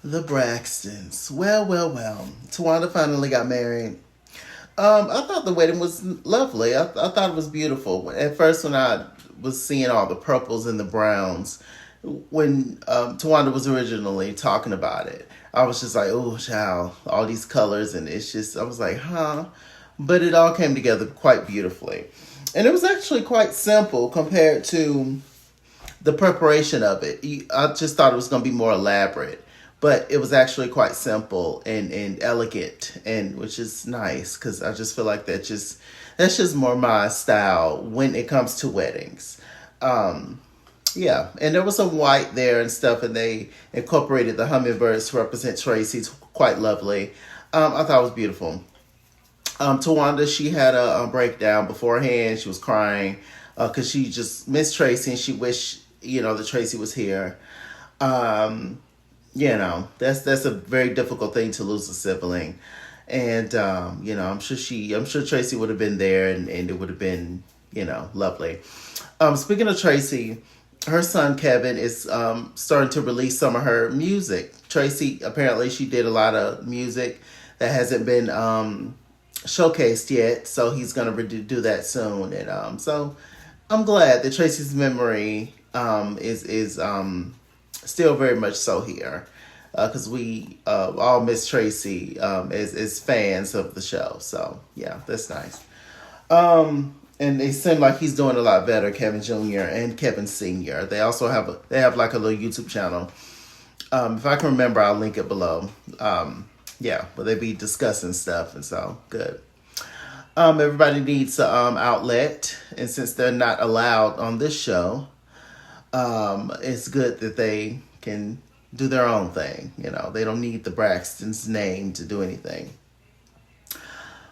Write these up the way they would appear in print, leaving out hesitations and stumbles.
The Braxtons. Well. Tawanda finally got married. I thought the wedding was lovely. I thought it was beautiful. At first, when I was seeing all the purples and the browns, when Tawanda was originally talking about it, I was just like, oh, child, all these colors. And it's just, I was like, huh? But it all came together quite beautifully. And it was actually quite simple compared to the preparation of it. I just thought it was going to be more elaborate, but it was actually quite simple and elegant, and which is nice because I just feel like that's just more my style when it comes to weddings. Um, yeah, and there was some white there and stuff, and they incorporated the hummingbirds to represent Tracy. It's quite lovely. I thought it was beautiful. Tawanda, she had a breakdown beforehand. She was crying because she just missed Tracy and she wished, that Tracy was here. Um, that's a very difficult thing to lose a sibling. And, I'm sure Tracy would have been there and it would have been, lovely. Speaking of Tracy, her son Kevin is starting to release some of her music. Tracy, apparently, she did a lot of music that hasn't been showcased yet, so he's gonna do that soon. And so I'm glad that Tracy's memory is still very much so here, because we all miss Tracy as fans of the show. So yeah, that's nice. And it seemed like he's doing a lot better. Kevin Jr. and Kevin Sr. They also have like a little YouTube channel. If I can remember, I'll link it below. Yeah, but they be discussing stuff, and so good. Everybody needs an outlet, and since they're not allowed on this show, it's good that they can do their own thing. They don't need the Braxton's name to do anything.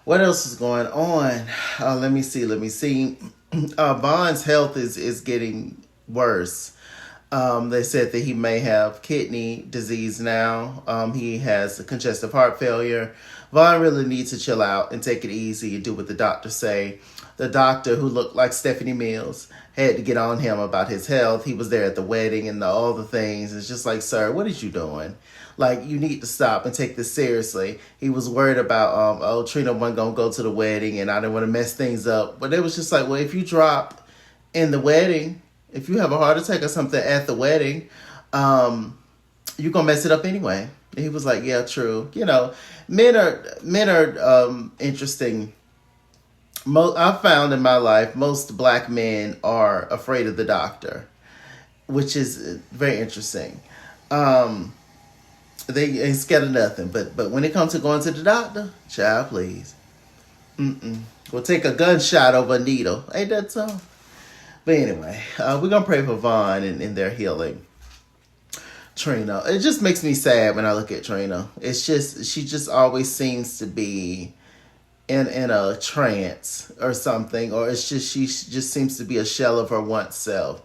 What else is going on? Let me see. Vaughn's health is getting worse. They said that he may have kidney disease now. He has congestive heart failure. Vaughn really needs to chill out and take it easy and do what the doctors say. The doctor, who looked like Stephanie Mills, had to get on him about his health. He was there at the wedding and all the things. It's just like, sir, what is you doing? Like, you need to stop and take this seriously. He was worried about, Trina wasn't going to go to the wedding and I didn't want to mess things up. But it was just like, well, if you drop in the wedding, if you have a heart attack or something at the wedding, you're going to mess it up anyway. And he was like, yeah, true. Men are interesting. I've found in my life, most black men are afraid of the doctor, which is very interesting. They ain't scared of nothing. But when it comes to going to the doctor, child, please. We'll take a gunshot over a needle. Ain't that so? But anyway, we're going to pray for Vaughn and their healing. Trina, it just makes me sad when I look at Trina. It's just, she just always seems to be in a trance or something, or it's just, she just seems to be a shell of her once self.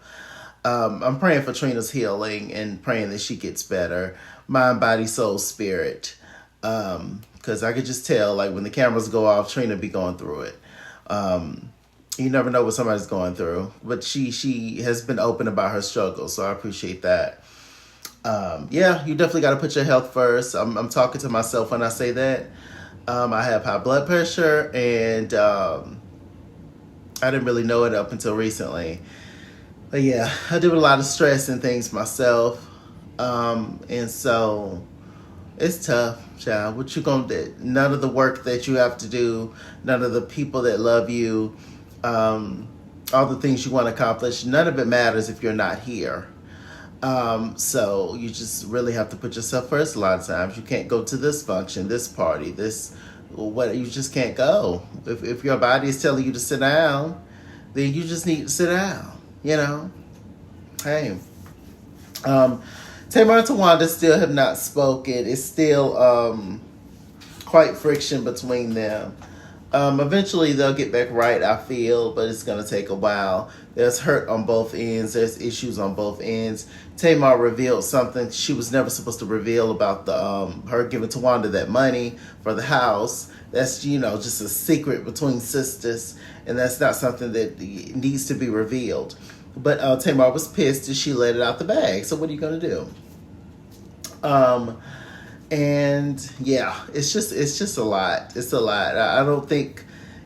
I'm praying for Trina's healing and praying that she gets better. Mind, body, soul, spirit. Because I could just tell, like, when the cameras go off, Trina be going through it. You never know what somebody's going through. But she has been open about her struggles, so I appreciate that. Yeah, you definitely got to put your health first. I'm talking to myself when I say that. I have high blood pressure, and I didn't really know it up until recently. But yeah, I deal with a lot of stress and things myself. And so it's tough, child. What you gonna do? None of the work that you have to do, none of the people that love you, all the things you want to accomplish, none of it matters if you're not here. So you just really have to put yourself first a lot of times. You can't go to this function, this party, you just can't go. If your body is telling you to sit down, then you just need to sit down, Hey. Tamar and Tawanda still have not spoken. It's still quite friction between them. Eventually they'll get back right, I feel, but it's going to take a while. There's hurt on both ends. There's issues on both ends. Tamar revealed something she was never supposed to reveal about her giving Tawanda that money for the house. That's, just a secret between sisters, and that's not something that needs to be revealed. But Tamar was pissed and she let it out the bag. So what are you going to do? Um, and yeah, it's just a lot. It's a lot. I don't think,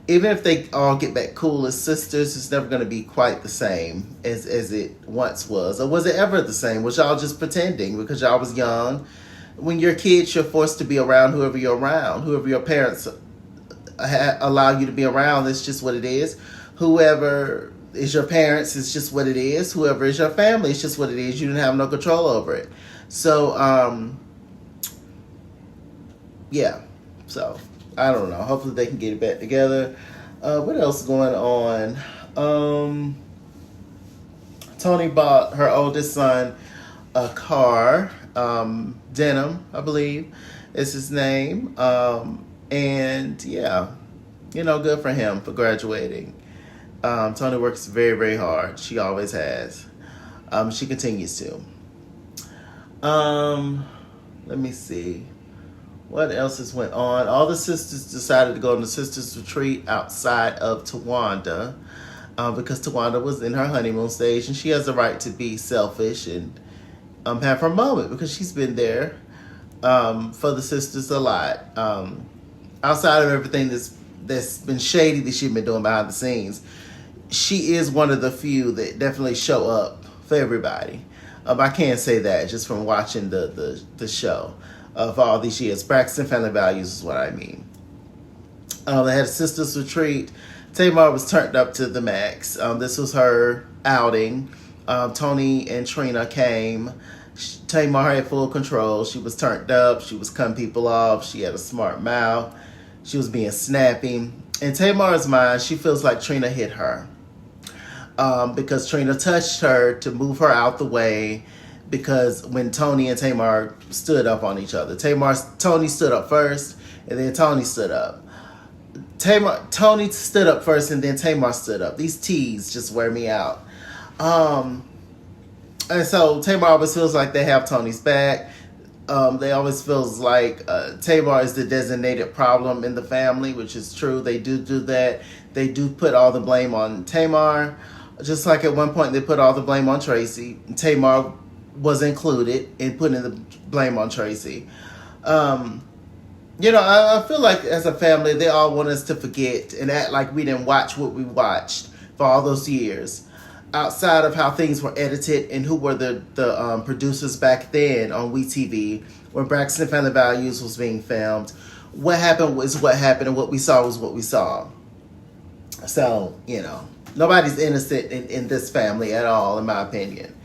even if they all get back cool as sisters, it's never going to be quite the same as it once was. Or was it ever the same? Was y'all just pretending because y'all was young? When you're kids, you're forced to be around whoever you're around, whoever your parents allow you to be around. That's just what it is. Whoever is your parents, it's just what it is. Whoever is your family, it's just what it is. You didn't have no control over it. So, yeah. So, I don't know. Hopefully they can get it back together. What else is going on? Tony bought her oldest son a car. Denim, I believe, is his name. And yeah, good for him for graduating. Tony works very, very hard. She always has. She continues to. Let me see. What else has went on? All the sisters decided to go on the sisters retreat outside of Tawanda, because Tawanda was in her honeymoon stage, and she has the right to be selfish and have her moment because she's been there for the sisters a lot. Outside of everything that's been shady that she's been doing behind the scenes, she is one of the few that definitely show up for everybody. I can't say that just from watching the show of all these years. Braxton Family Values is what I mean. They had a sisters retreat. Tamar was turned up to the max. This was her outing. Tony and Trina came. Tamar had full control. She was turned up. She was cutting people off. She had a smart mouth. She was being snappy. In Tamar's mind, she feels like Trina hit her. Because Trina touched her to move her out the way, because when Tony and Tamar stood up on each other. Tony stood up first, and then Tony stood up. Tony stood up first, and then Tamar stood up. These T's just wear me out. And so Tamar always feels like they have Tony's back. They always feels like Tamar is the designated problem in the family, which is true. They do that. They do put all the blame on Tamar. Just like at one point they put all the blame on Tracy. Tamar was included in putting the blame on Tracy. I feel like as a family, they all want us to forget and act like we didn't watch what we watched for all those years. Outside of how things were edited and who were the producers back then on WeTV when Braxton Family Values was being filmed, what happened was what happened, and what we saw was what we saw. So, nobody's innocent in this family at all, in my opinion.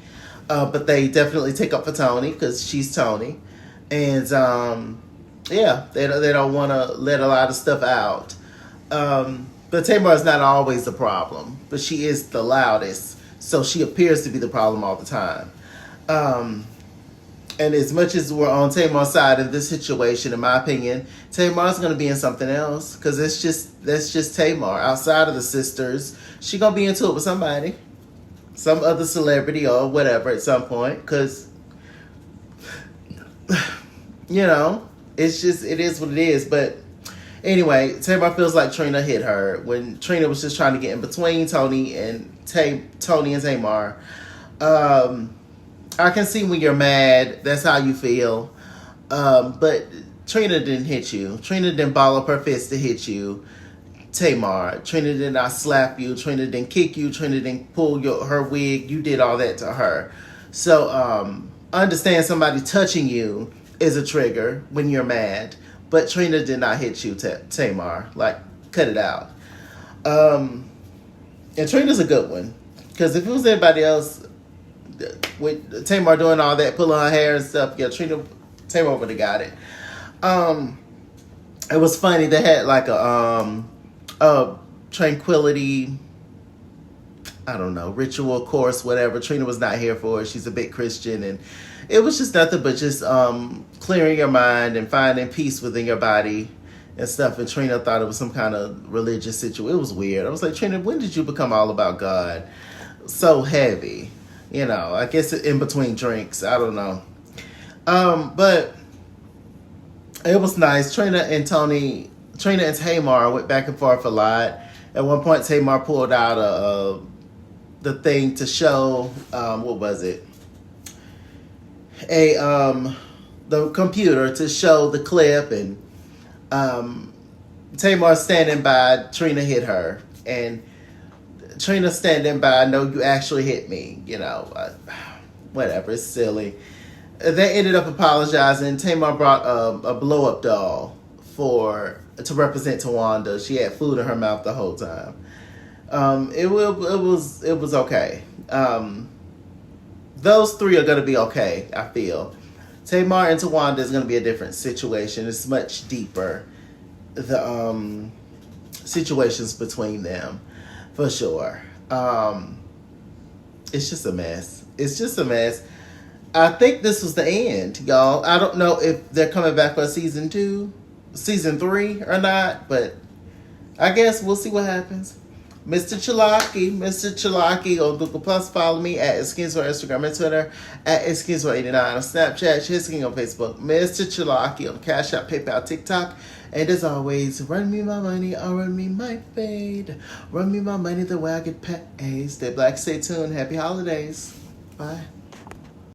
But they definitely take up for Tony because she's Tony. And, they don't want to let a lot of stuff out. But Tamar is not always the problem, but she is the loudest. So she appears to be the problem all the time. And as much as we're on Tamar's side in this situation, in my opinion, Tamar's going to be in something else, because that's just Tamar. Outside of the sisters, she's going to be into it with somebody, some other celebrity or whatever at some point, because, it is what it is. But anyway, Tamar feels like Trina hit her when Trina was just trying to get in between Tony and Tamar. I can see when you're mad. That's how you feel. But Trina didn't hit you. Trina didn't ball up her fist to hit you. Tamar. Trina did not slap you. Trina didn't kick you. Trina didn't pull her wig. You did all that to her. So understand somebody touching you is a trigger when you're mad. But Trina did not hit you, Tamar. Like, cut it out. And Trina's a good one. Because if it was anybody else, with Tamar doing all that, pulling her hair and stuff, yeah, Tamar would have got it. It was funny. They had like a tranquility, I don't know, ritual course, whatever. Trina was not here for it. She's a big Christian, and it was just nothing but just clearing your mind and finding peace within your body and stuff. And Trina thought it was some kind of religious situation. It was weird. I was like, Trina, when did you become all about God? So heavy, I guess in between drinks. I don't know. But it was nice. Trina and Tamar went back and forth a lot. At one point, Tamar pulled out the thing to show, what was it? the computer to show the clip, and Tamar standing by, Trina hit her, and Trina standing by, no, you actually hit me. Whatever, it's silly. They ended up apologizing. Tamar brought a blow up doll to represent Tawanda. She had food in her mouth the whole time. It was okay. Those three are going to be okay, I feel. Tamar and Tawanda is going to be a different situation. It's much deeper, the situations between them, for sure. It's just a mess. It's just a mess. I think this was the end, y'all. I don't know if they're coming back for season 3 or not, but I guess we'll see what happens. Mr. Chalaki on Google Plus. Follow me at Skinswear, Instagram and Twitter, at Skinswear89 on Snapchat, Chisking on Facebook, Mr. Chalaki on Cash App, PayPal, TikTok. And as always, run me my money or run me my fade. Run me my money the way I get paid. Stay black, stay tuned. Happy holidays. Bye.